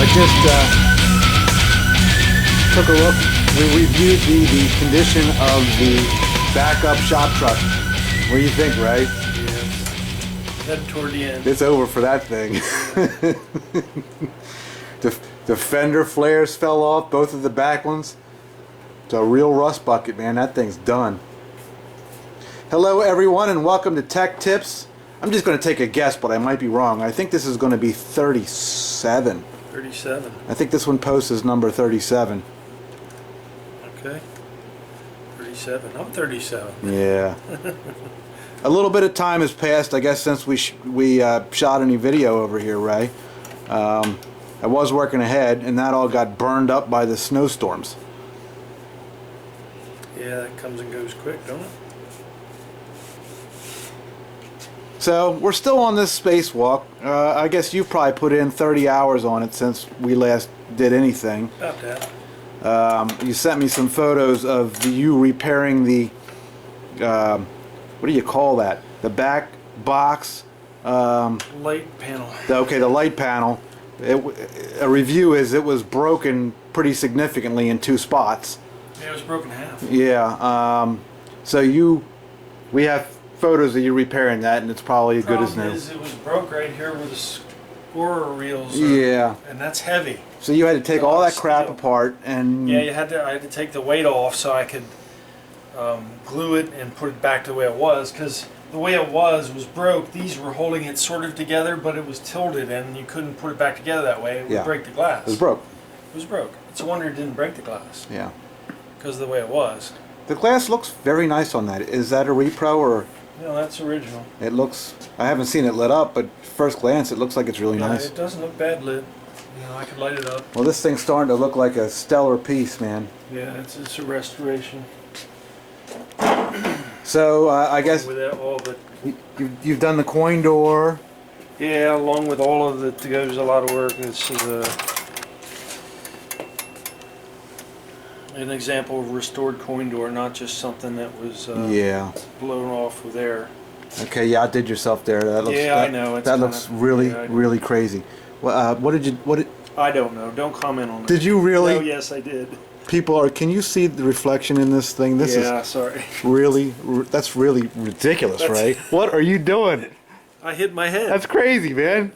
I just took a look. We reviewed the condition of the backup shop truck. What do you think, Ray? Yeah, heading toward the end. It's over for that thing. The fender flares fell off, both of the back ones. It's a real rust bucket, man. That thing's done. Hello, everyone, and welcome to Tech Tips. I'm just going to take a guess, but I might be wrong. I think this is going to be 37. 37. I think this one posts as number 37. Okay. 37. I'm 37. Yeah. A little bit of time has passed, I guess, since we shot any video over here, Ray. I was working ahead, and that all got burned up by the snowstorms. Yeah, it comes and goes quick, don't it? So, we're still on this spacewalk. I guess you've probably put in 30 hours on it since we last did anything. About that. You sent me some photos of you repairing the, what do you call that? The back box. Light panel. The light panel. A review is it was broken pretty significantly in 2 spots. Yeah, it was broken in half. Yeah. So we have photos of you repairing that, and it's probably as good as new. It was broke right here where the scorer reels are, yeah. And that's heavy. So you had to take all that crap apart, and yeah, I had to take the weight off so I could glue it and put it back the way it was, because the way it was broke. These were holding it sort of together, but it was tilted, and you couldn't put it back together that way. It would break the glass. It was broke. It was broke. It's a wonder it didn't break the glass. Yeah. Because of the way it was. The glass looks very nice on that. Is that a repro or? No, that's original. It looks. I haven't seen it lit up, but first glance, it looks like it's really nice. It doesn't look bad lit. You know, I could light it up. Well, this thing's starting to look like a stellar piece, man. Yeah, it's a restoration. So I guess with that, all of it. You've done the coin door. Yeah, along with all of it, goes a lot of work. This is an example of restored coin door, not just something that was blown off with air. Okay, you outdid yourself there. That looks, I know. That looks really, really crazy. Well, what did? I don't know. Don't comment on that. Did you really? No, yes, I did. People can you see the reflection in this thing? This is sorry. Really, that's really ridiculous, right? What are you doing? I hit my head. That's crazy, man.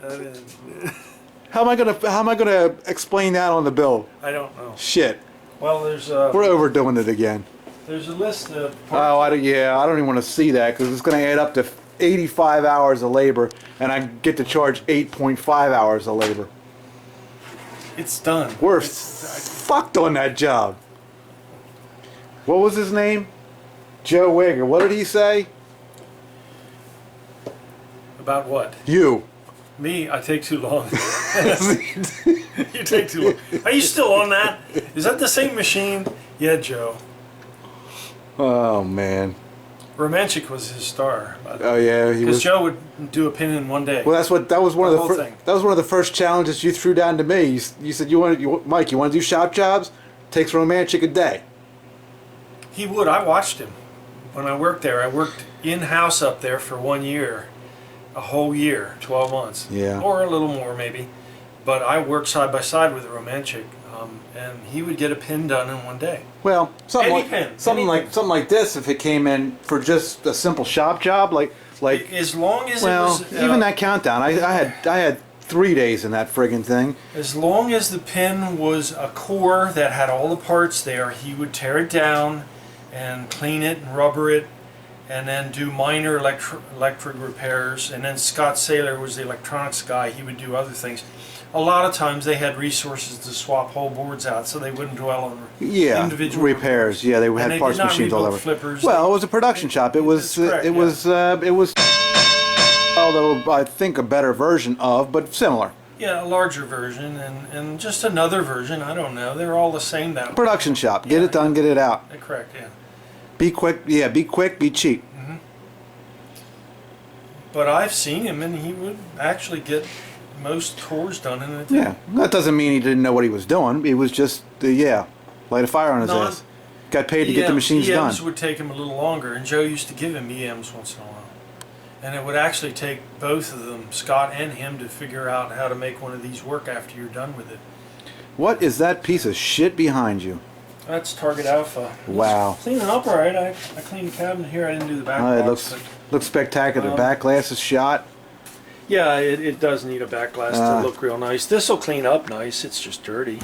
How am I gonna explain that on the bill? I don't know. Shit. Well, there's we're overdoing it again. There's a list of parts. Oh, I don't even want to see that, because it's going to add up to 85 hours of labor, and I get to charge 8.5 hours of labor. It's done. We're fucked on that job. What was his name? Joe Wigger. What did he say? About what? You. Me, I take too long. You take too long. Are you still on that? Is that the same machine? Yeah, Joe. Oh, man. Romanchik was his star. Oh yeah, he was. Because Joe would do a pin in one day. Well, that was one of the first challenges you threw down to me. You said Mike, you want to do shop jobs? Takes Romanchik a day. He would. I watched him when I worked there. I worked in house up there for 1 year, a whole year, 12 months, or a little more maybe. But I worked side by side with Romanchik, and he would get a pin done in one day. Well, something like this, if it came in for just a simple shop job, like as long as it was, even that countdown, I had 3 days in that friggin' thing. As long as the pin was a core that had all the parts there, he would tear it down and clean it and rubber it, and then do minor electric repairs. And then Scott Saylor was the electronics guy. He would do other things. A lot of times they had resources to swap whole boards out, so they wouldn't dwell on individual repairs. Yeah, they had parts machines all over. Flippers. Well, it was a production shop. It was although I think a better version of, but similar. Yeah, a larger version and just another version. I don't know. They're all the same now. Production shop. Get it done. Get it out. Correct. Yeah. Be quick. Yeah. Be quick. Be cheap. But I've seen him, and he would actually get most tours done in a day. Yeah, that doesn't mean he didn't know what he was doing. He was just, light a fire on his ass. Got paid to get the machines done. EMs would take him a little longer, and Joe used to give him EMs once in a while. And it would actually take both of them, Scott and him, to figure out how to make one of these work after you're done with it. What is that piece of shit behind you? That's Target Alpha. Wow. It's cleaning up all right. I cleaned the cabinet here. I didn't do the back It box, looks spectacular. Back glass is shot. yeah, it does need a back glass to look real nice. This will clean up nice. It's just dirty.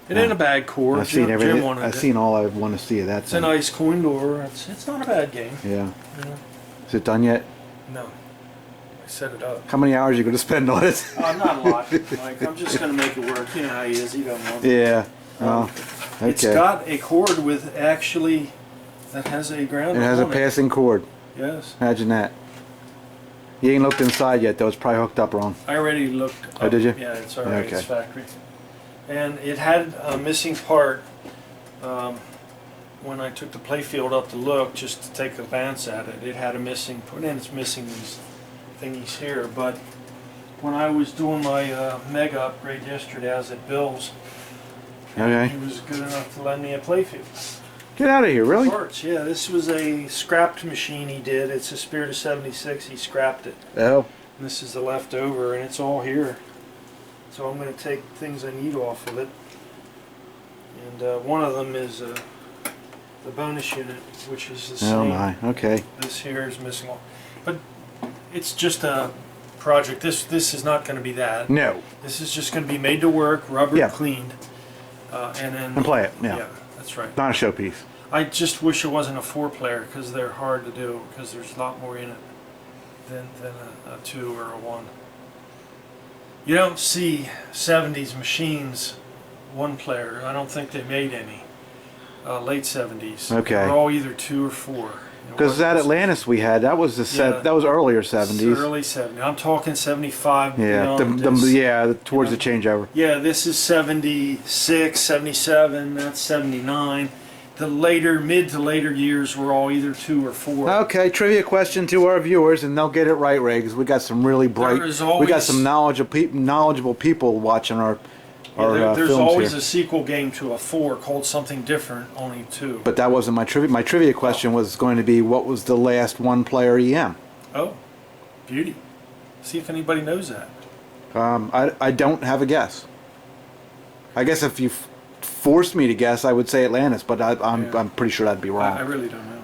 It ain't a bad core. I've seen everything. Jim I've seen all I want to see of that. It's a nice coin door. It's not a bad game. Yeah. You know? Is it done yet? No. I set it up. How many hours are you going to spend on it? Not a lot. Like, I'm just going to make it work. You know how he is. He doesn't want it. Yeah. Oh, okay. It's got a cord with actually that has a ground. It has a on passing cord. Yes. Imagine that. You ain't looked inside yet, though. It's probably hooked up wrong. I already looked. Oh, did you? Yeah, it's alright. Okay. It's factory. And it had a missing part when I took the playfield up to look, just to take a glance at it. It had a missing part, and it's missing these thingies here. But when I was doing my mega upgrade yesterday, I was at Bill's. Okay. He was good enough to lend me a playfield. Get out of here, really? Parts, yeah. This was a scrapped machine he did. It's a Spirit of 76. He scrapped it. Oh. And this is the leftover, and it's all here. So I'm going to take things I need off of it. And one of them is the bonus unit, which is the same. Oh my. Okay. This here is missing all. But it's just a project. This is not going to be that. No. This is just going to be made to work, rubber cleaned, and play it. Yeah. Yeah, that's right. Not a showpiece. I just wish it wasn't a 4-player, because they're hard to do, because there's a lot more in it than a 2 or a 1. You don't see 70s machines 1-player. I don't think they made any. Late 70s. Okay. They're all either 2 or 4. Because that Atlantis we had, that was that was earlier 70s. Early 70s. I'm talking 75. Yeah. Towards the changeover. Yeah, this is 76, 77. That's 79. The mid to later years were all either 2 or 4. Okay, trivia question to our viewers, and they'll get it right, Ray, because we got some really bright, we got some knowledgeable people watching our there's films always here. a sequel game to a 4 called something different, only 2. But that wasn't my trivia. My trivia question was going to be, what was the last 1-player EM? Oh, beauty. See if anybody knows that. I don't have a guess. I guess if you forced me to guess, I would say Atlantis, but I'm pretty sure that'd be wrong. I really don't know.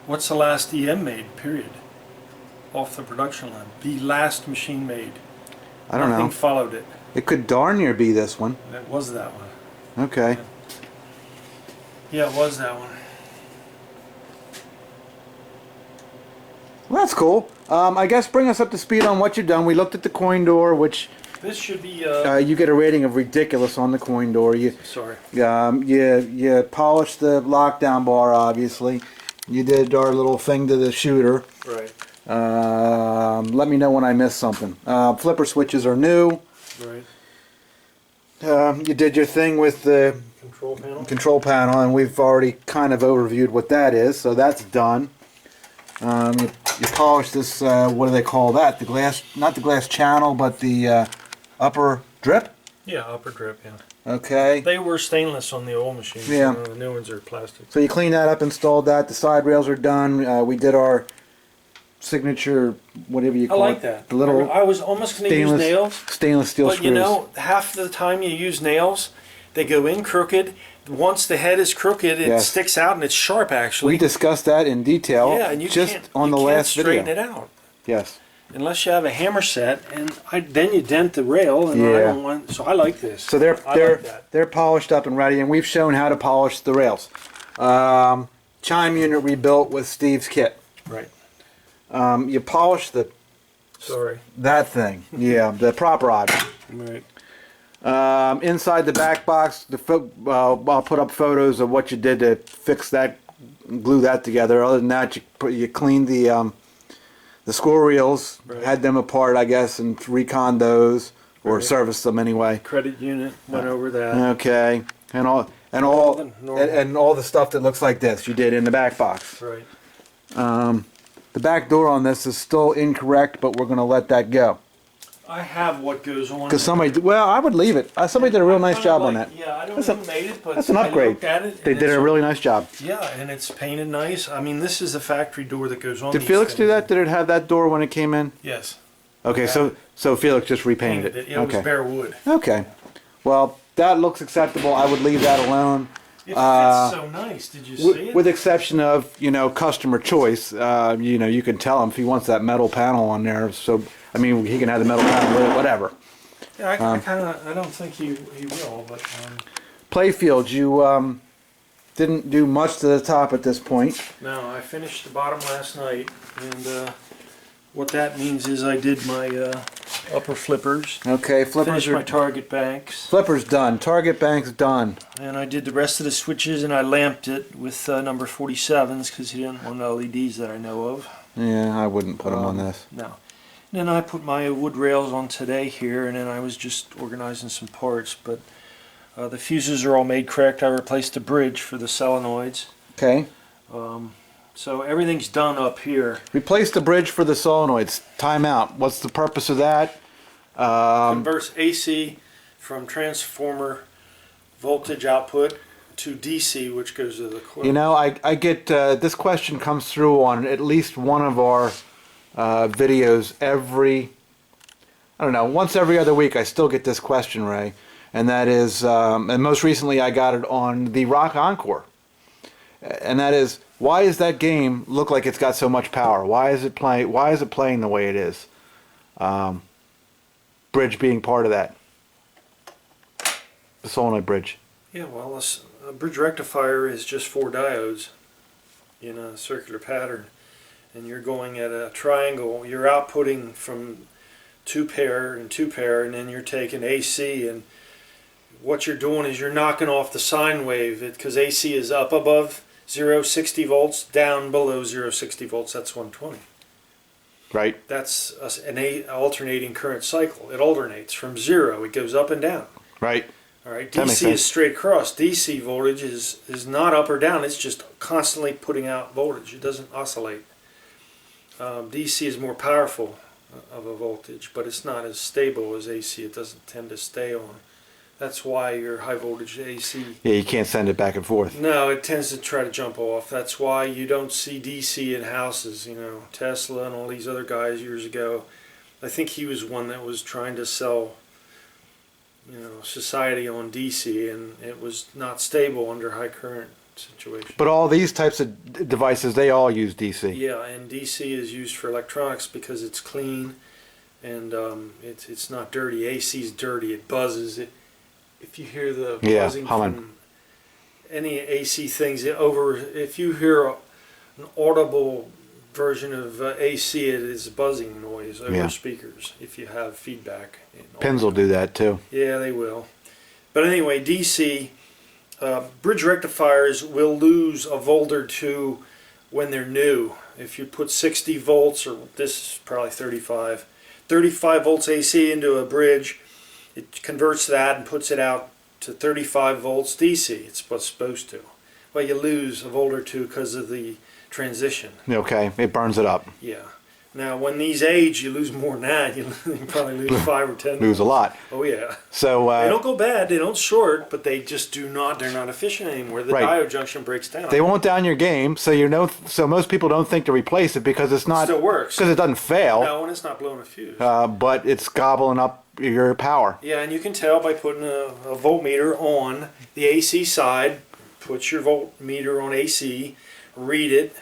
What's the last EM made, period? Off the production line. The last machine made. I don't know. Nothing followed it. It could darn near be this one. It was that one. Okay. Yeah, it was that one. Well, that's cool. I guess bring us up to speed on what you've done. We looked at the coin door, which This should be. you get a rating of ridiculous on the coin door. Sorry. You polished the lockdown bar, obviously. You did our little thing to the shooter. Right. Let me know when I missed something. Flipper switches are new. Right. You did your thing with the control panel, and we've already kind of overviewed what that is, so that's done. You polished this, what do they call that? The glass, not the glass channel, but the upper drip? Yeah, upper drip, yeah. Okay. They were stainless on the old machines. Yeah. The new ones are plastic. So you cleaned that up, installed that. The side rails are done. We did our signature, whatever you call it. I like that. The little I was almost going to use nails. Stainless steel But screws. you know, half the time you use nails, they go in crooked. Once the head is crooked, it sticks out and it's sharp actually. We discussed that in detail and you just can't, on the last video. straighten it out. Yes. Unless you have a hammer set, and then you dent the rail, and I don't want. So I like this. So they're polished up and ready, and we've shown how to polish the rails. Chime unit rebuilt with Steve's kit. Right. You polish that thing. Yeah, the prop rod. Right. Inside the back box, I'll put up photos of what you did to fix that, glue that together. Other than that, you cleaned the squirrel reels, had them apart, I guess, and reconned those or serviced them anyway. Credit unit went over that. Okay, and all the stuff that looks like this you did in the back box. Right. The back door on this is still incorrect, but we're going to let that go. I have what goes on. Because I would leave it. Somebody did a real nice job on that. Yeah, I don't know who made it, but that's an upgrade. I looked at it. They did a really nice job. Yeah, and it's painted nice. I mean, this is a factory door that goes on. Did Felix do that? Did it have that door when it came in? Yes. Okay, Yeah. so Felix just repainted Painted it. it. Yeah, it was Okay. bare wood. Okay. Well, that looks acceptable. I would leave that alone. It fits so nice. Did you see it? With exception of, you know, customer choice. You know, you can tell him if he wants that metal panel on there. So, I mean, he can have the metal panel with it, whatever. Yeah, I don't think he will, but Playfield, you didn't do much to the top at this point. no, I finished the bottom last night, and what that means is I did my upper flippers. Okay, flippers Finished my target banks. Flippers done. Target bank's done. And I did the rest of the switches, and I lamped it with number 47s because he didn't want LEDs that I know of. Yeah, I wouldn't put them on this. No. And then I put my wood rails on today here, and then I was just organizing some parts. But the fuses are all made correct. I replaced the bridge for the solenoids. Okay. So everything's done up here. Replace the bridge for the solenoids. Time out. What's the purpose of that? Converts AC from transformer voltage output to DC, which goes to the coil. You know, I get this question comes through on at least one of our videos I don't know, once every other week. I still get this question, Ray, and that is, and most recently I got it on the Rock Encore, and that is, why does that game look like it's got so much power? Why is it playing the way it is? Bridge being part of that. The solenoid bridge. Yeah, well, a bridge rectifier is just 4 diodes in a circular pattern, and you're going at a triangle. You're outputting from 2 pair and 2 pair, and then you're taking AC, and what you're doing is you're knocking off the sine wave, because AC is up above 060 volts, down below 060 volts. That's 120. Right. That's an alternating current cycle. It alternates from 0. It goes up and down. Right. All right. That makes DC sense. is straight across. DC voltage is not up or down. It's just constantly putting out voltage. It doesn't oscillate. DC is more powerful of a voltage, but it's not as stable as AC. It doesn't tend to stay on. That's why your high voltage AC. Yeah, you can't send it back and forth. No, it tends to try to jump off. That's why you don't see DC in houses. You know, Tesla and all these other guys years ago. I think he was one that was trying to sell, you know, society on DC, and it was not stable under high current situation. But all these types of devices, they all use DC. Yeah, and DC is used for electronics because it's clean, and it's not dirty. AC is dirty. It buzzes. If you hear the buzzing from any AC things, if you hear an audible version of AC, it is a buzzing noise over speakers. If you have feedback, Pins will do that too. Yeah, they will. But anyway, DC bridge rectifiers will lose a volt or two when they're new. If you put 60 volts, or this is probably 35 volts AC into a bridge, it converts that and puts it out to 35 volts DC. It's what's supposed to. Well, you lose a volt or two because of the transition. Okay, it burns it up. Yeah. Now, when these age, you lose more than that. You probably lose 5 or 10. Lose a lot. Oh yeah. So they don't go bad. They don't short, but they just do not. They're not efficient anymore. The diode junction breaks down. They won't down your game, so So most people don't think to replace it because it's not. It still works because it doesn't fail. No, and it's not blowing a fuse. But it's gobbling up your power. Yeah, and you can tell by putting a voltmeter on the AC side. Put your voltmeter on AC, read it,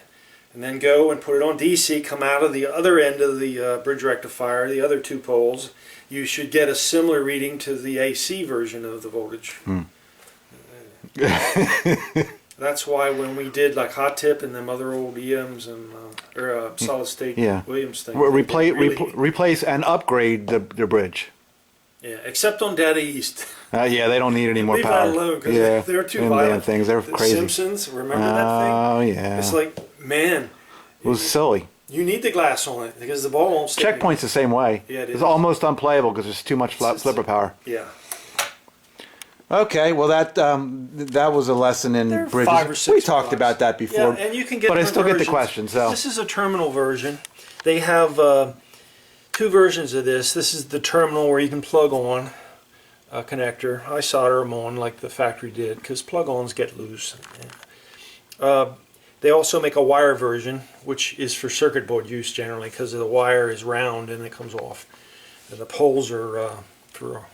and then go and put it on DC. Come out of the other end of the bridge rectifier, the other 2 poles. You should get a similar reading to the AC version of the voltage. That's why when we did like Hot Tip and them other old EMs and solid state Williams things, replace and upgrade the bridge. Yeah, except on Data East. Yeah, they don't need any more power. Leave that alone because they're too violent. Things, they're crazy. Simpsons, remember that thing? Oh yeah. It's like, man, it was silly. You need the glass on it because the ball won't stick. Checkpoint's the same way. Yeah, it is. It's almost unplayable because there's too much flipper power. Yeah. Okay, well that was a lesson in bridges. 5 or 6 we talked about that before. Yeah, and you can get. But I still get the versions. question. So this is a terminal version. They have 2 versions of this. This is the terminal where you can plug on a connector. I solder them on like the factory did because plug-ons get loose. They also make a wire version, which is for circuit board use generally, because the wire is round and it comes off. And the poles are for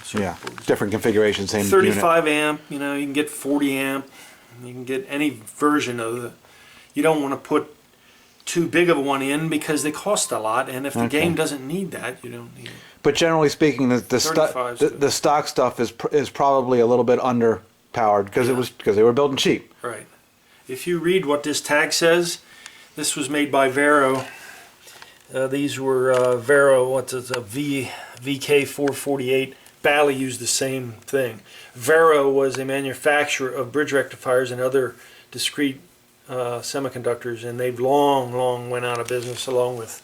circuit boards. Different configuration, same 35 unit. amp, you know, you can get 40 amp. You can get any version of the. You don't want to put too big of one in because they cost a lot, and if the game doesn't need that, you don't need it. But generally speaking, the stock stuff is probably a little bit underpowered because they were building cheap. Right. If you read what this tag says, this was made by Vero. These were Vero. What's it? A VK448. Bally used the same thing. Vero was a manufacturer of bridge rectifiers and other discrete semiconductors, and they've long went out of business along with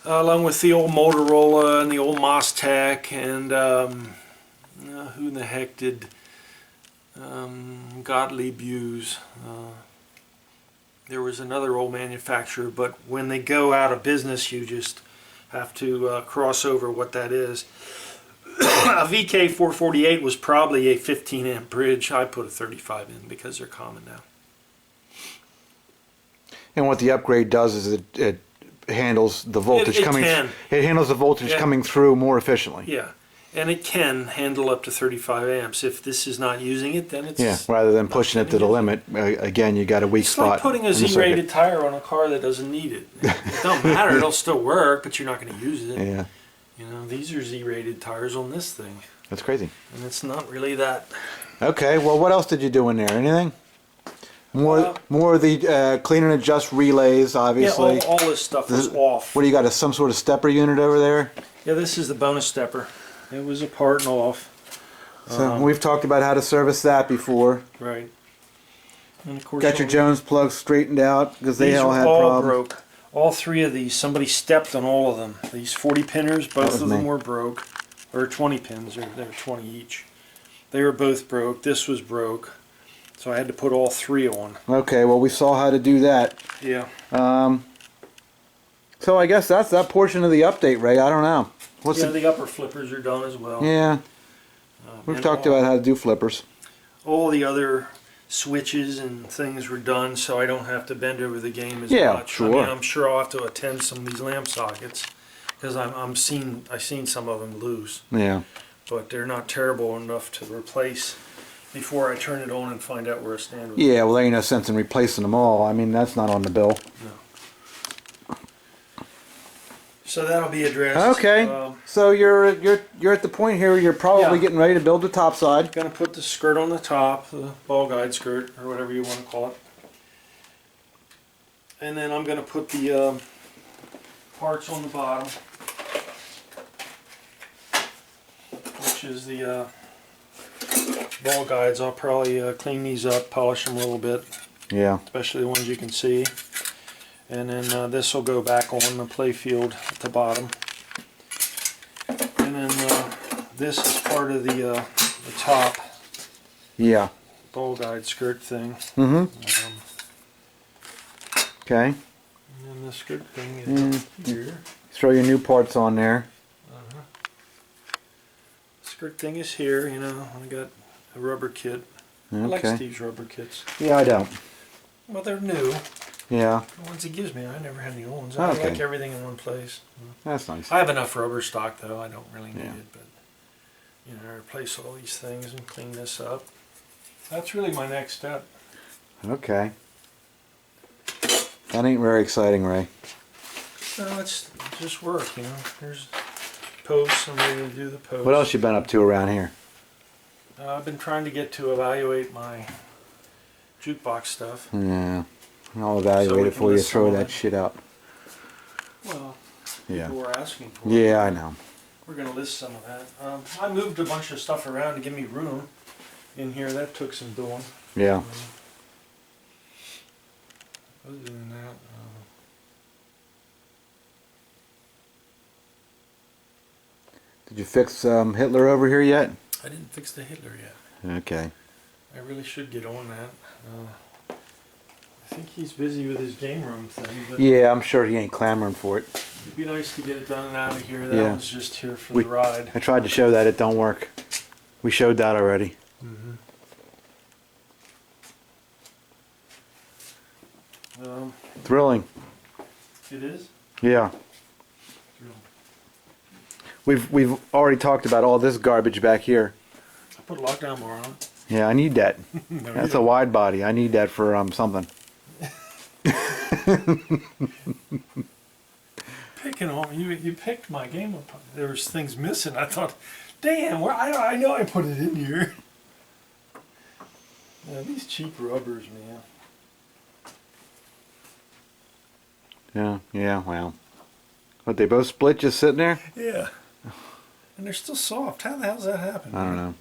the old Motorola and the old Mostec and who in the heck did Gottlieb use? There was another old manufacturer, but when they go out of business, you just have to cross over what that is. A VK448 was probably a 15 amp bridge. I put a 35 in because they're common now. And what the upgrade does is it handles the voltage It handles the voltage coming through more efficiently. Yeah, and it can handle up to 35 amps. If this is not using it, then it's rather than pushing it to the limit. Again, you got a weak spot. It's like putting a Z-rated tire on a car that doesn't need it. It don't matter; it'll still work, but you're not going to use it. Yeah. You know, these are Z-rated tires on this thing. That's crazy. And it's not really that. Okay, well, what else did you do in there? Anything? More of the clean and adjust relays, obviously. Yeah, all this stuff was off. What do you got? Some sort of stepper unit over there? Yeah, this is the bonus stepper. It was apart and off. So we've talked about how to service that before. Right. And of course, got your Jones plugs straightened out because they all had problems. Broke. All three of these, somebody stepped on all of them. These 40 pinners, both of them were broke. Or 20 pins, they're 20 each. They were both broke. This was broke. So I had to put all three on. Okay, well we saw how to do that. Yeah. So I guess that's that portion of the update, Ray. I don't know. The upper flippers are done as well. Yeah. We've talked about how to do flippers. All the other switches and things were done, so I don't have to bend over the game as much. Yeah, sure. I mean, I'm sure I'll have to attend some of these lamp sockets because I've seen some of them loose. Yeah. But they're not terrible enough to replace before I turn it on and find out where I stand with it. Yeah, well, there ain't no sense in replacing them all. I mean, that's not on the bill. No. So that'll be addressed. Okay. So you're at the point here where you're probably getting ready to build the top side. Going to put the skirt on the top, the ball guide skirt, or whatever you want to call it. And then I'm going to put the parts on the bottom, which is the ball guides. I'll probably clean these up, polish them a little bit. Yeah. Especially the ones you can see. And then this will go back on the play field at the bottom. And then this is part of the top. Yeah. Ball guide skirt thing. Mm-hmm. Okay. And then the skirt thing is here. Throw your new parts on there. Skirt thing is here, you know. I got a rubber kit. Okay. I like Steve's rubber kits. Yeah, I don't. Well, they're new. Yeah. The ones he gives me, I never had any old ones. I like everything in one place. That's nice. I have enough rubber stock, though. I don't really need it, but you know, I replace all these things and clean this up. That's really my next step. Okay. That ain't very exciting, Ray. No, it's just work, you know. There's posts. I'm ready to do the posts. What else you been up to around here? I've been trying to get to evaluate my jukebox stuff. Yeah. I'll evaluate it before you throw that shit out. Well, people were asking for it. Yeah, I know. We're going to list some of that. I moved a bunch of stuff around to give me room in here. That took some doing. Yeah. Other than that, did you fix Hitler over here yet? I didn't fix the Hitler yet. Okay. I really should get on that. I think he's busy with his game room thing. But yeah, I'm sure he ain't clamoring for it. It'd be nice to get it done and out of here. That was just here for the ride. I tried to show that. It don't work. We showed that already. Thrilling. It is? Yeah. We've already talked about all this garbage back here. I put a lockdown bar on it. Yeah, I need that. No, That's a wide body. I need that for something. Picking on you picked my game up. There was things missing. I thought, damn, I know I put it in here. Yeah, these cheap rubbers, man. Yeah, wow. But they both split just sitting there? Yeah. And they're still soft. How the hell's that happen? I don't know.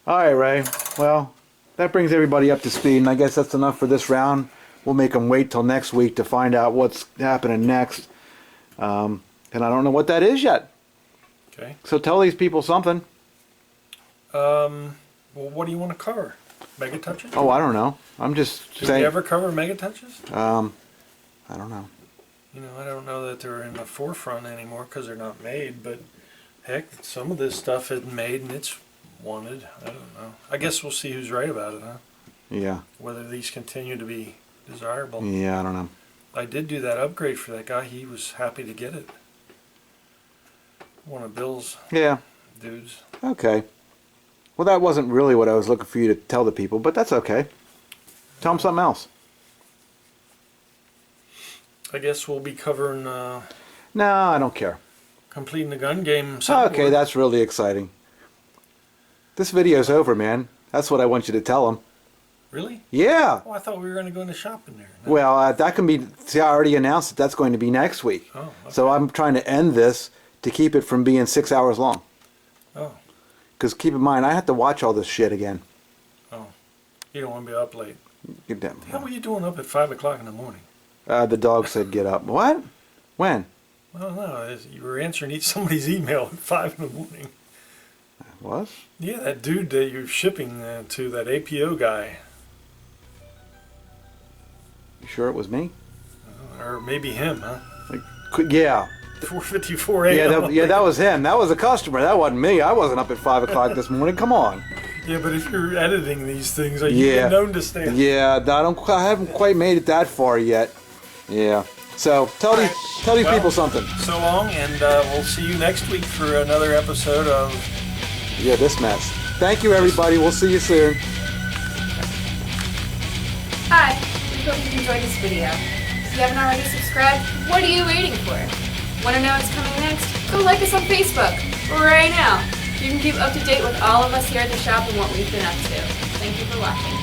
Alright, Ray. Well, that brings everybody up to speed, and I guess that's enough for this round. We'll make them wait till next week to find out what's happening next. And I don't know what that is yet. Okay. So tell these people something. Well, what do you want to cover? Mega Touches? Oh, I don't know. I'm just Did saying. we ever cover Mega Touches? I don't know. You know, I don't know that they're in the forefront anymore because they're not made, but heck, some of this stuff isn't made and it's wanted. I don't know. I guess we'll see who's right about it, huh? Yeah. Whether these continue to be desirable. Yeah, I don't know. I did do that upgrade for that guy. He was happy to get it. One of Bill's dudes. Okay. Well, that wasn't really what I was looking for you to tell the people, but that's okay. Tell them something else. I guess we'll be covering No, I don't care. completing the gun game. Okay, that's really exciting. This video's over, man. That's what I want you to tell them. Really? Yeah. Oh, I thought we were going to go in the shop in there. No. Well, that can be... See, I already announced that that's going to be next week. Oh, okay. So I'm trying to end this to keep it from being 6 hours long. Oh. Because keep in mind, I have to watch all this shit again. Oh. You don't want to be up late. Get down. How were you doing up at 5 o'clock in the morning? The dog said get up. What? When? Well, no, you were answering somebody's email at 5 in the morning. What? Yeah, that dude that you're shipping to, that APO guy. You sure it was me? Or maybe him, huh? Yeah. 4:54 a.m. Yeah, that was him. That was a customer. That wasn't me. I wasn't up at 5 o'clock this morning. Come on. Yeah, but if you're editing these things, are you known to stay? Yeah, I haven't quite made it that far yet. Yeah. So tell these people something. So long, and we'll see you next week for another episode of this mess. Thank you, everybody. We'll see you soon. Hi, we hope you enjoyed this video. If you haven't already subscribed, what are you waiting for? Want to know what's coming next? Go like us on Facebook right now. You can keep up to date with all of us here at the shop and what we've been up to. Thank you for watching.